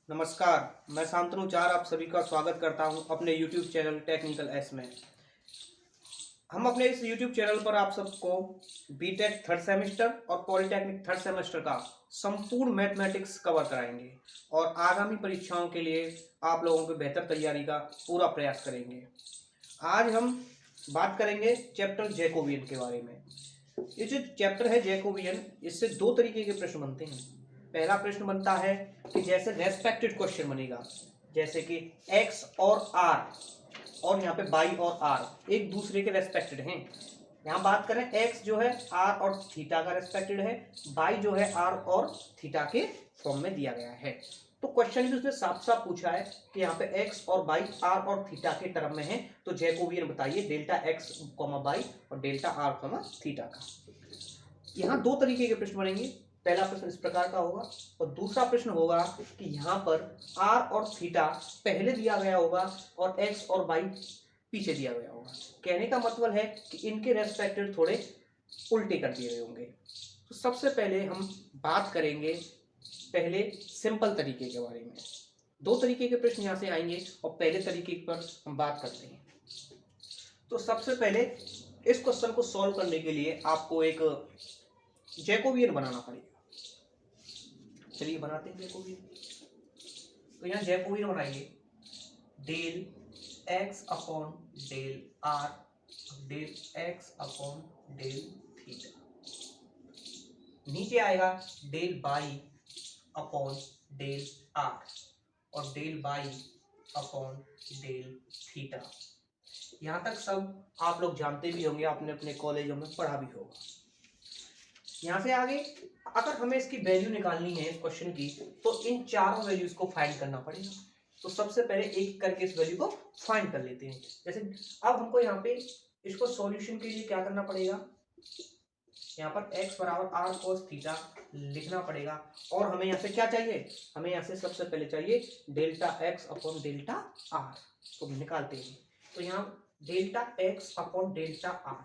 नमस्कार, मैं शांतनु चार आप सभी का स्वागत करता हूं अपने YouTube चैनल टेक्निकल एस में। हम अपने इस YouTube चैनल पर आप सबको बीटेक थर्ड सेमेस्टर और पॉलिटेक्निक थर्ड सेमेस्टर का संपूर्ण मैथमेटिक्स कवर कराएंगे और आगामी परीक्षाओं के लिए आप लोगों की बेहतर तैयारी का पूरा प्रयास करेंगे। आज हम बात करेंगे चैप्टर जैकोबियन के बारे में। ये जो चैप्टर है जैकोबियन, इससे दो तरीके के प्रश्न बनते हैं। पहला प्रश्न बनता है कि जैसे रेस्पेक्टेड क्वेश्चन बनेगा, जैसे कि x और r और यहाँ पे y और r एक दूसरे के रेस्पेक्टेड हैं। यहाँ बात करें x जो है r और थीटा का रेस्पेक्टेड है, y जो है r और थीटा के फॉर्म में दिया गया है। तो क्वेश्चन भी उसने साफ साफ पूछा है कि यहाँ पे x और y r और थीटा के टर्म में है, तो जैकोबियन बताइए डेल्टा x, y और डेल्टा r, थीटा का। यहाँ दो तरीके के प्रश्न बनेंगे। पहला प्रश्न इस प्रकार का होगा और दूसरा प्रश्न होगा कि यहाँ पर r और थीटा पहले दिया गया होगा और x और y पीछे दिया गया होगा। कहने का मतलब है कि इनके रेस्पेक्टेड थोड़े उल्टे कर दिए गए होंगे। तो सबसे पहले हम बात करेंगे पहले सिंपल तरीके के बारे में। दो तरीके के प्रश्न यहाँ से आएंगे और पहले तरीके पर हम बात करते हैं। तो सबसे पहले इस क्वेश्चन को सॉल्व करने के लिए आपको एक जैकोबियन बनाना पड़ेगा। चलिए बनाते हैं जैकोबियन। तो यहाँ जैकोबियन बनाइए, del x upon del r del x upon del theta, नीचे आएगा del y upon del r और del y upon del theta. यहाँ तक सब आप लोग जानते भी होंगे, आपने अपने कॉलेजों में पढ़ा भी होगा। यहाँ से आगे अगर हमें इसकी वैल्यू निकालनी है इस क्वेश्चन की, तो इन चारों वैल्यूज को फाइंड करना पड़ेगा। तो सबसे पहले एक करके इस वैल्यू को फाइंड कर लेते हैं। जैसे अब हमको यहाँ पे इसको सॉल्यूशन के लिए क्या करना पड़ेगा, यहाँ पर x बराबर r cos थीटा लिखना पड़ेगा। और हमें यहाँ से क्या चाहिए, हमें यहाँ से सबसे पहले चाहिए delta x upon delta r। तो निकालते हैं। तो यहाँ delta x upon delta r,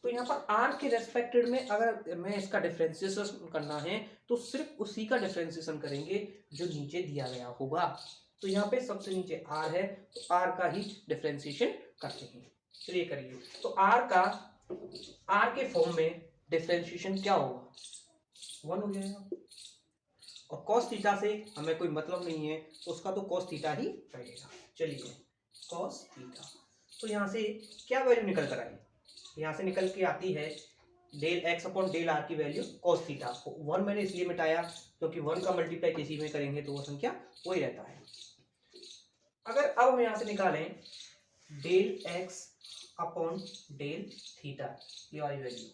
तो यहाँ पर r के रेस्पेक्टेड में अगर मैं इसका डिफरेंशिएशन करना है तो सिर्फ उसी का डिफरेंशिएशन करेंगे जो नीचे दिया गया होगा। तो यहाँ पे सबसे नीचे r है, तो r का ही डिफरेंशिएशन करते हैं। चलिए करिए। तो r के फॉर्म में डिफरेंशिएशन क्या होगा, 1 हो जाएगा। और cos थीटा से हमें कोई मतलब नहीं है, तो उसका तो cos थीटा ही रहेगा। चलिए cos थीटा, तो यहाँ से क्या वैल्यू निकल कर आई, यहाँ से निकल के आती है del x upon del r की वैल्यू cos थीटा। 1 मैंने इसलिए मिटाया क्योंकि 1 का मल्टीप्लाई किसी में करेंगे तो वो संख्या वही रहता है। अगर अब हम यहाँ से निकालें del x upon del theta, ये वाली वैल्यू,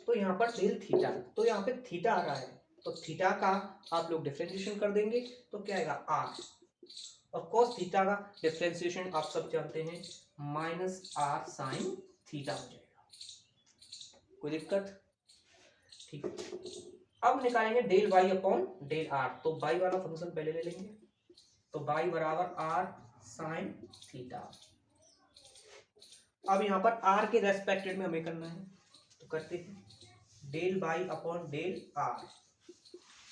तो यहाँ पर डेल थीटा, तो यहाँ पे थीटा आ रहा है, तो थीटा का आप लोग डिफरेंशिएशन कर देंगे तो क्या आएगा r, और cos थीटा का डिफरेंशिएशन आप सब जानते हैं माइनस r साइन थीटा हो जाएगा। कोई दिक्कत? ठीक है। अब निकालेंगे del y upon del r, तो y वाला फंक्शन पहले ले लेंगे। तो y बराबर r साइन थीटा। अब यहाँ पर r के रेस्पेक्टेड में हमें करना है, तो करते हैं del y upon del r।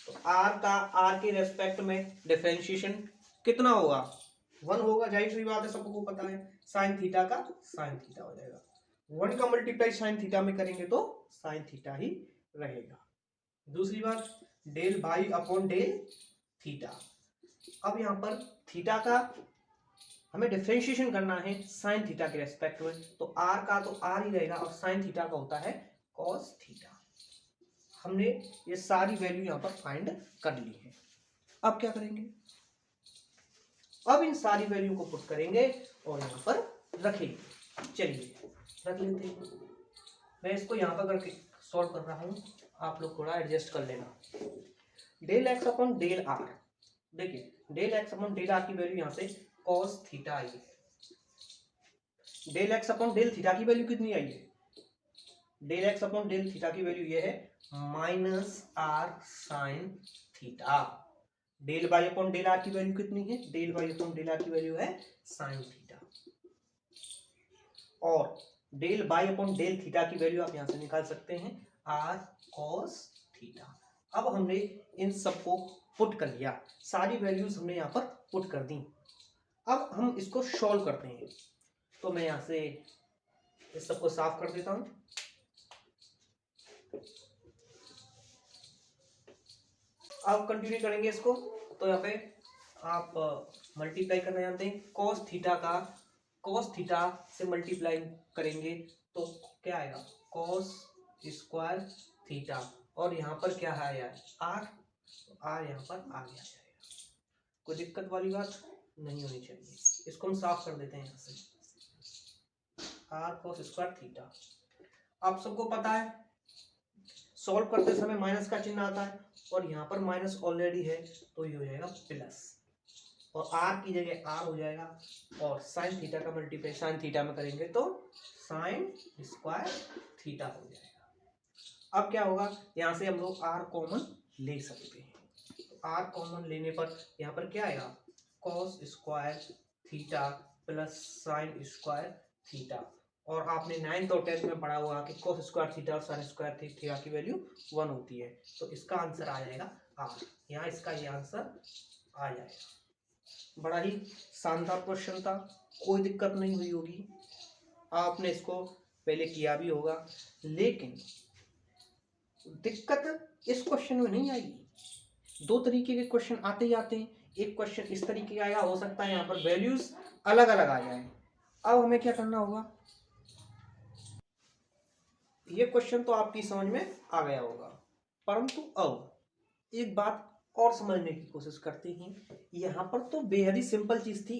तो r का r के रेस्पेक्ट में डिफरेंशिएशन कितना होगा, 1 होगा, जाहिर सी बात है, सबको पता है। साइन थीटा का साइन थीटा हो जाएगा, 1 का मल्टीप्लाई साइन थीटा में करेंगे तो साइन थीटा ही रहेगा। दूसरी बात del by upon del theta. अब यहाँ पर थीटा का हमें डिफरेंशिएशन करना है साइन थीटा के रेस्पेक्ट में, तो r का तो r ही रहेगा और साइन थीटा का होता है cos थीटा। हमने ये सारी वैल्यू यहाँ पर फाइंड कर ली है। अब क्या करेंगे, अब इन सारी वैल्यू को पुट करेंगे और यहाँ पर रखेंगे। चलिए रख लेते हैं। मैं इसको यहाँ पर करके सॉल्व कर रहा हूँ, आप लोग थोड़ा एडजस्ट कर लेना। Del x upon del r, देखिए del x upon del r की वैल्यू यहाँ से cos थीटा आई है। Del x upon del theta की वैल्यू कितनी आई है, del x upon del theta की वैल्यू ये है minus r sine theta. Del y upon del r की वैल्यू कितनी है, del y upon del r की वैल्यू है साइन थीटा। और del y upon del theta की वैल्यू आप यहां से निकाल सकते हैं आर कॉस थीटा। अब हमने इन सबको पुट कर लिया, सारी वैल्यूज हमने यहाँ पर पुट कर दी। अब हम इसको सॉल्व करते हैं, तो मैं यहाँ से इस सबको साफ कर देता हूं। अब कंटिन्यू करेंगे इसको, तो यहाँ पे आप मल्टीप्लाई करना जानते हैं, cos थीटा का cos थीटा से मल्टीप्लाई करेंगे तो क्या आएगा, cos स्क्वायर थीटा, और यहाँ पर क्या है यार r, r यहाँ पर आगे आ जाएगा। कोई दिक्कत वाली बात नहीं होनी चाहिए, इसको हम साफ कर देते हैं यहाँ से, r cos स्क्वायर थीटा। आप सबको पता है सॉल्व करते समय माइनस का चिन्ह आता है, और यहाँ पर माइनस ऑलरेडी है तो ये हो जाएगा प्लस, और r की जगह r हो जाएगा, और साइन थीटा का मल्टीप्लाई साइन थीटा में करेंगे तो साइन स्क्वायर थीटा हो जाएगा। अब क्या होगा, यहाँ से हम लोग r कॉमन ले सकते हैं, तो r कॉमन लेने पर यहाँ पर क्या आएगा, cos square theta plus sign square theta. और आपने 9th और 10th में पढ़ा होगा कि cos स्क्वायर थीटा और साइन स्क्वायर थीटा की वैल्यू 1 होती है, तो इसका आंसर आ जाएगा r। यहाँ इसका ये आंसर आ जाएगा। बड़ा ही शानदार क्वेश्चन था, कोई दिक्कत नहीं हुई होगी, आपने इसको पहले किया भी होगा, लेकिन दिक्कत इस क्वेश्चन में नहीं आएगी। दो तरीके के क्वेश्चन आते ही आते हैं, एक क्वेश्चन इस तरीके का आएगा, हो सकता है यहाँ पर वैल्यूज अलग अलग आ जाए। अब हमें क्या करना होगा, ये क्वेश्चन तो आपकी समझ में आ गया होगा, परंतु अब एक बात और समझने की कोशिश करते हैं। यहाँ पर तो बेहद ही सिंपल चीज थी,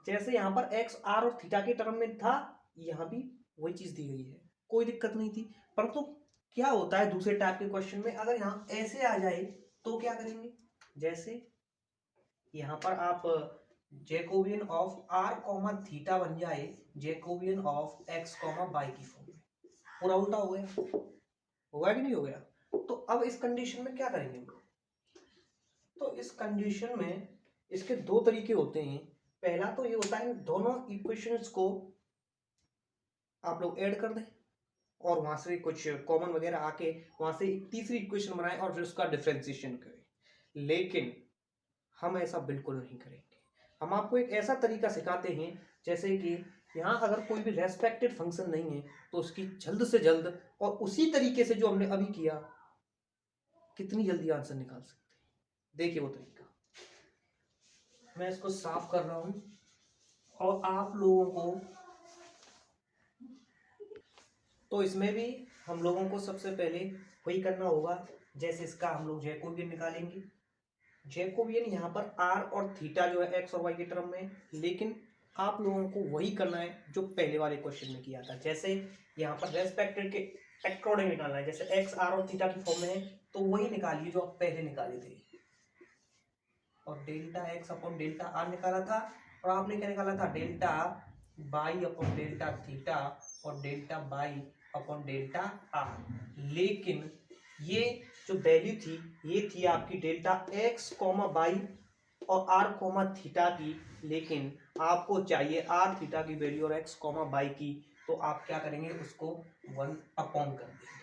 जैसे यहाँ पर एक्स आर और थीटा के टर्म में था, यहाँ भी वही चीज दी गई है, कोई दिक्कत नहीं थी। परंतु क्या होता है दूसरे टाइप के क्वेश्चन में, अगर यहाँ ऐसे आ जाए तो क्या करेंगे, जैसे यहाँ पर आप Jacobian of r comma theta बन जाए Jacobian of x comma y की फॉर्म में, पूरा उल्टा हो गया, होगा कि नहीं हो गया। तो अब इस कंडीशन में क्या करेंगे, तो इस कंडीशन में इसके दो तरीके होते हैं। पहला तो ये होता है दोनों इक्वेशंस को आप लोग ऐड कर दें और वहां से कुछ कॉमन वगैरह आके वहां से एक तीसरी इक्वेशन बनाएं और फिर उसका डिफरेंशिएशन करें, लेकिन हम ऐसा बिल्कुल नहीं करेंगे। हम आपको एक ऐसा तरीका सिखाते हैं, जैसे कि यहाँ अगर कोई भी रेस्पेक्टेड फंक्शन नहीं है तो उसकी जल्द से जल्द और उसी तरीके से जो हमने अभी किया, कितनी जल्दी आंसर निकाल सकते हैं। देखिए वो तरीका, मैं इसको साफ कर रहा हूं और आप लोगों को, तो इसमें भी हम लोगों को सबसे पहले वही करना होगा, जैसे इसका हम लोग जैकोबियन निकालेंगे। जैकोबियन यहाँ पर आर और थीटा जो है एक्स और वाई के टर्म में, लेकिन आप लोगों को वही करना है जो पहले वाले क्वेश्चन में किया था। जैसे यहाँ पर रेस्पेक्टेड के अकॉर्डिंग निकालना है, जैसे एक्स आर और थीटा की फॉर्म में है तो वही निकालिए जो आप पहले निकाले थे। और delta x upon delta r निकाला था, और आपने क्या निकाला था, delta y upon delta theta और delta y upon delta r. लेकिन ये जो वैल्यू थी ये थी आपकी डेल्टा एक्स कॉमा बाई और आर कॉमा थीटा की, लेकिन आपको चाहिए आर थीटा की वैल्यू और एक्स कॉमा बाई की, तो आप क्या करेंगे, उसको 1 अपॉन कर देंगे।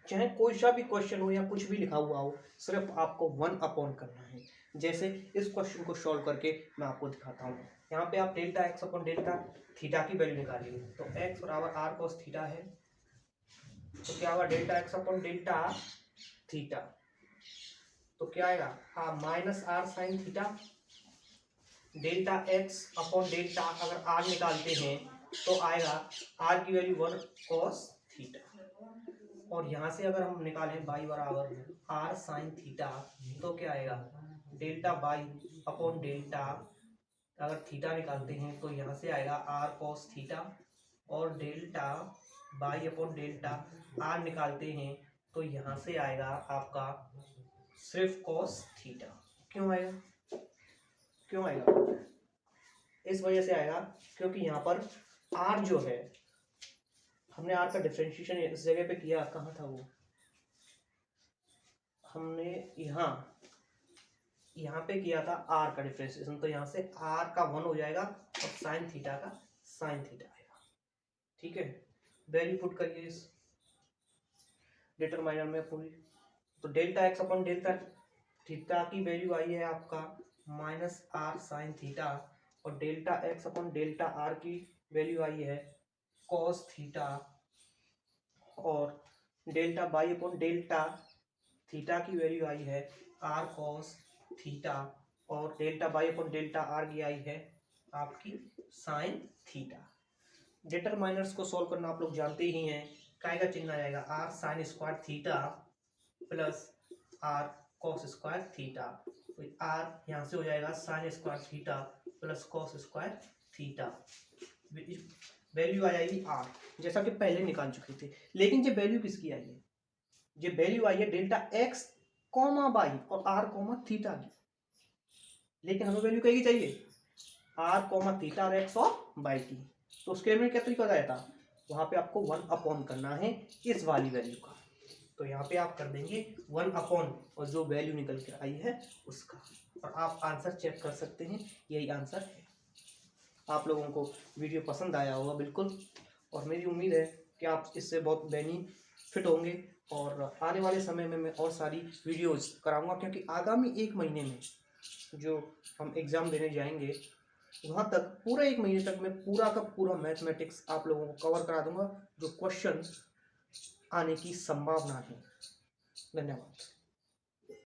चाहे कोई सा भी क्वेश्चन हो या कुछ भी लिखा हुआ हो, सिर्फ आपको 1 अपॉन करना है। जैसे इस क्वेश्चन को सॉल्व करके मैं आपको दिखाता हूँ। यहाँ पे आप delta x upon delta theta की वैल्यू निकालिए, तो एक्स बराबर आर कॉस थीटा है, तो क्या होगा delta x upon delta theta, तो क्या आएगा, हाँ minus r sine theta, delta x upon delta अगर आर निकालते हैं तो आएगा आर की वैल्यू 1 कॉस थीटा, और यहाँ से अगर हम निकालें बाई बराबर आर साइन थीटा, तो क्या आएगा डेल्टा बाई अपॉन डेल्टा, अगर थीटा निकालते हैं तो यहाँ से आएगा आर कॉस थीटा, और delta y upon delta are निकालते हैं तो यहाँ से आएगा आपका सिर्फ कॉस थीटा। क्यों आएगा, क्यों आएगा, इस वजह से आएगा क्योंकि यहाँ पर आर जो है, हमने आर का डिफरेंशिएशन इस जगह पे किया, कहाँ था वो, हमने यहाँ पे किया था आर का डिफरेंशिएशन, तो यहाँ से आर का 1 हो जाएगा और साइन थीटा का साइन थीटा आएगा। ठीक है, वैल्यू पुट करिए इस डिटरमाइनर में पूरी, तो delta x upon delta theta की वैल्यू आई है आपका माइनस आर साइन थीटा, और delta x upon delta are की वैल्यू आई है कॉस थीटा, और delta y upon delta theta की वैल्यू आई है आर कॉस थीटा, और delta y upon delta are की आई है आपकी साइन थीटा। डिटरमाइनर्स को सॉल्व करना आप लोग जानते ही हैं, काय का चिन्ह आ जाएगा r sine square theta plus r cos square theta, तो आर यहाँ से हो जाएगा sine square theta plus cos square theta, value आ जाएगी आर, जैसा कि पहले निकाल चुके थे। लेकिन ये वैल्यू किसकी आई है, ये वैल्यू आई है डेल्टा एक्स कॉमा बाई और आर कॉमा थीटा की, लेकिन हमें वैल्यू कहीं चाहिए आर कॉमा थीटा और एक्स और बाई की, तो उसके लिए क्या तरीका बताया था, वहां पे आपको 1 अपॉन करना है इस वाली वैल्यू का, तो यहाँ पे आप कर देंगे 1 अपॉन और जो वैल्यू निकल के आई है उसका, और आप आंसर चेक कर सकते हैं, यही आंसर है। आप लोगों को वीडियो पसंद आया होगा बिल्कुल, और मेरी उम्मीद है कि आप इससे बहुत बेनिफिट होंगे, और आने वाले समय में मैं और सारी वीडियोस कराऊंगा, क्योंकि आगामी 1 महीने में जो हम एग्ज़ाम देने जाएंगे वहाँ तक पूरा 1 महीने तक मैं पूरा का पूरा मैथमेटिक्स आप लोगों को कवर करा दूंगा, जो क्वेश्चन आने की संभावना है। धन्यवाद।